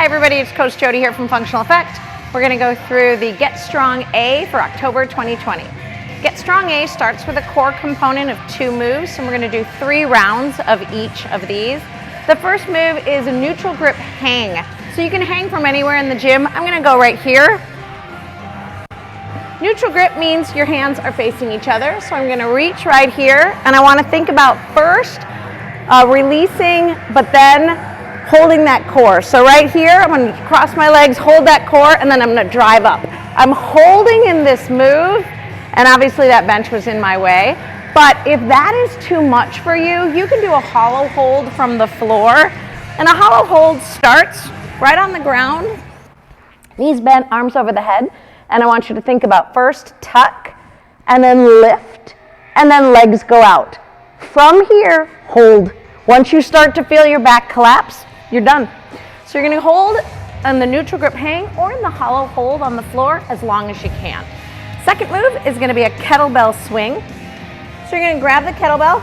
everybody, it's Coach Jody here from Functional Effect. We're going to go through the Get Strong A for October 2020. Get Strong A starts with a core component of 2 moves, and we're going to do 3 rounds of each of these. The first move is a neutral grip hang. So you can hang from anywhere in the gym. I'm going to go right here. Neutral grip means your hands are facing each other. So I'm going to reach right here, and I want to think about first releasing, but then holding that core. So right here, I'm going to cross my legs, hold that core, and then I'm going to drive up. I'm holding in this move, and obviously that bench was in my way. But if that is too much for you, you can do a hollow hold from the floor. And a hollow hold starts right on the ground, knees bent, arms over the head. And I want you to think about first tuck, and then lift, and then legs go out. From here, hold. Once you start to feel your back collapse, you're done. So you're going to hold in the neutral grip hang or in the hollow hold on the floor as long as you can. Second move is going to be a kettlebell swing. So you're going to grab the kettlebell,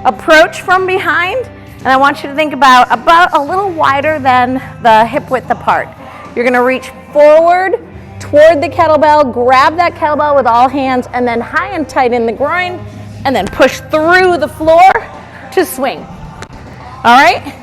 approach from behind, and I want you to think about a little wider than the hip width apart. You're going to reach forward toward the kettlebell, grab that kettlebell with all hands, and then high and tight in the groin, and then push through the floor to swing. All right?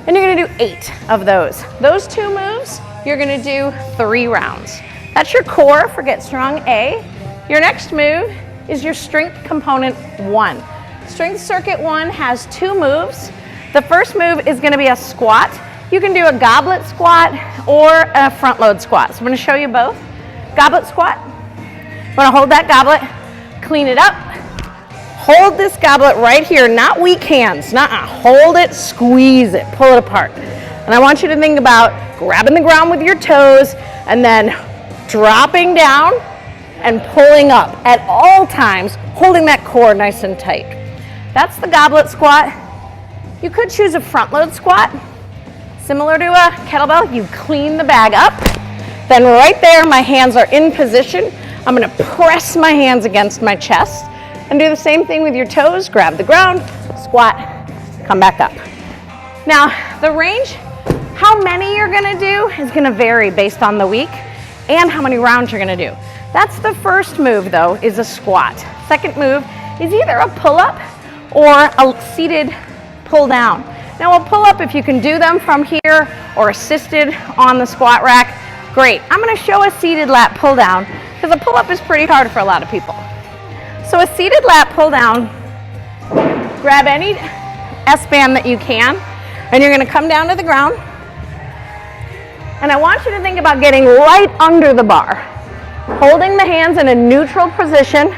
And you're going to do 8 of those. Those 2 moves, you're going to do 3 rounds. That's your core for Get Strong A. Your next move is your strength component 1. Strength circuit 1 has 2 moves. The first move is going to be a squat. You can do a goblet squat or a front load squat. So I'm going to show you both. Goblet squat. I'm going to hold that goblet, clean it up. Hold this goblet right here, not weak hands, hold it, squeeze it, pull it apart. And I want you to think about grabbing the ground with your toes and then dropping down and pulling up at all times, holding that core nice and tight. That's the goblet squat. You could choose a front load squat. Similar to a kettlebell, you clean the bag up. Then right there, my hands are in position. I'm gonna press my hands against my chest. And do the same thing with your toes. Grab the ground, squat, come back up. Now, the range, how many you're gonna do is gonna vary based on the week and how many rounds you're gonna do. That's the first move though, is a squat. Second move is either a pull-up or a seated pull-down. Now a pull-up, if you can do them from here or assisted on the squat rack, great. I'm gonna show a seated lat pull-down because a pull-up is pretty hard for a lot of people. So a seated lat pull down, grab any S-band that you can, and you're gonna come down to the ground. And I want you to think about getting right under the bar, holding the hands in a neutral position,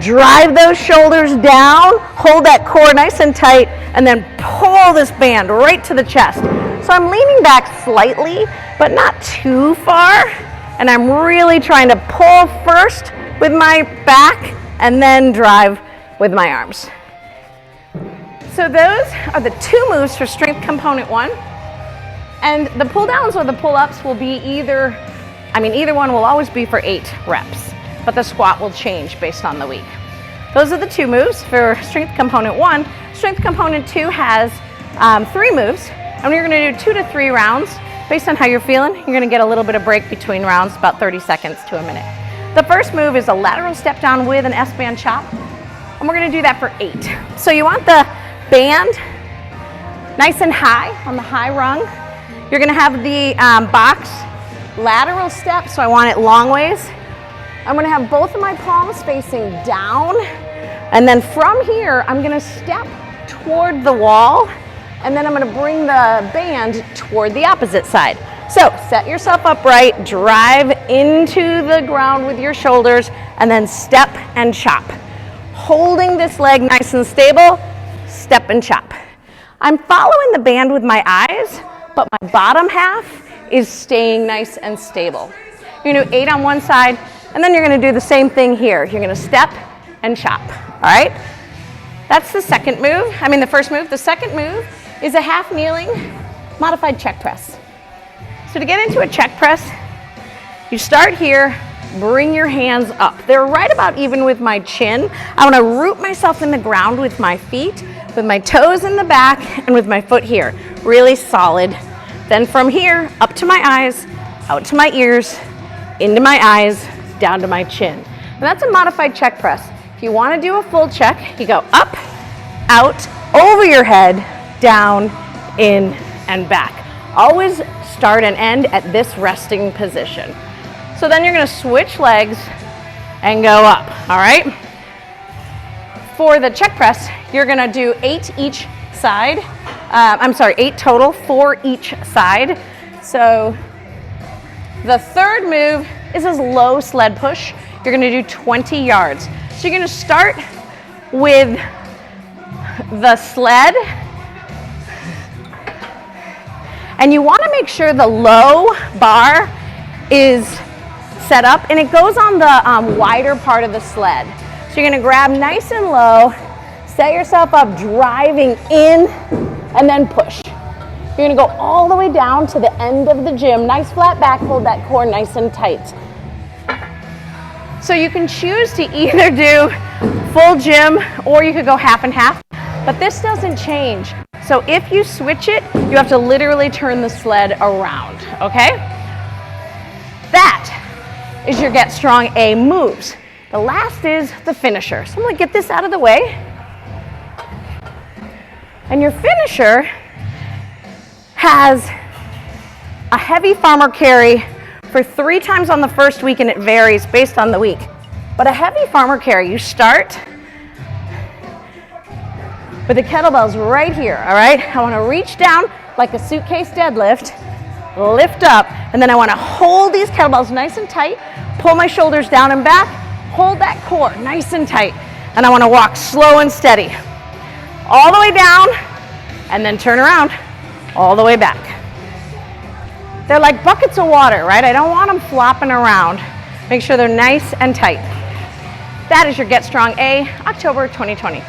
drive those shoulders down, hold that core nice and tight, and then pull this band right to the chest. So I'm leaning back slightly, but not too far, and I'm really trying to pull first with my back, and then drive with my arms. So those are the 2 moves for strength component 1. And the pull downs or the pull ups will be either one will always be for 8 reps, but the squat will change based on the week. Those are the 2 moves for strength component 1. Strength component 2 has 3 moves, and we're gonna do 2 to 3 rounds. Based on how you're feeling, you're gonna get a little bit of break between rounds, about 30 seconds to a minute. The first move is a lateral step down with an S-band chop, and we're gonna do that for 8. So you want the band nice and high on the high rung. You're gonna have the box lateral step, so I want it long ways. I'm gonna have both of my palms facing down, and then from here, I'm gonna step toward the wall, and then I'm gonna bring the band toward the opposite side. So set yourself upright, drive into the ground with your shoulders, and then step and chop. Holding this leg nice and stable, step and chop. I'm following the band with my eyes, but my bottom half is staying nice and stable. You're gonna do 8 on one side, and then you're gonna do the same thing here. You're gonna step and chop, all right? That's the second move, the first move. The second move is a half kneeling modified check press. So to get into a check press, you start here, bring your hands up. They're right about even with my chin. I want to root myself in the ground with my feet, with my toes in the back, and with my foot here. Really solid Then from here, up to my eyes, out to my ears, into my eyes, down to my chin. And that's a modified check press. If you want to do a full check, you go up, out, over your head, down, in, and back. Always start and end at this resting position. So then you're going to switch legs and go up, all right? For the check press, you're going to do 8 each side. 8 total, 4 each side. So the third move is this low sled push. You're going to do 20 yards. So you're going to start with the sled, and you want to make sure the low bar is set up and it goes on the wider part of the sled. So you're going to grab nice and low, set yourself up driving in, and then push. You're going to go all the way down to the end of the gym. Nice flat back, hold that core nice and tight. So you can choose to either do full gym or you could go half and half, but this doesn't change. So if you switch it, you have to literally turn the sled around, okay? That is your Get Strong A moves. The last is the finisher. So I'm gonna get this out of the way. And your finisher has a heavy farmer carry for 3 times on the first week, and it varies based on the week. But a heavy farmer carry, you start with the kettlebells right here, all right? I wanna reach down like a suitcase deadlift, lift up, and then I wanna hold these kettlebells nice and tight, pull my shoulders down and back, hold that core nice and tight, and I wanna walk slow and steady. All the way down, and then turn around, all the way back. They're like buckets of water, right? I don't want them flopping around. Make sure they're nice and tight. That is your Get Strong A, October 2020.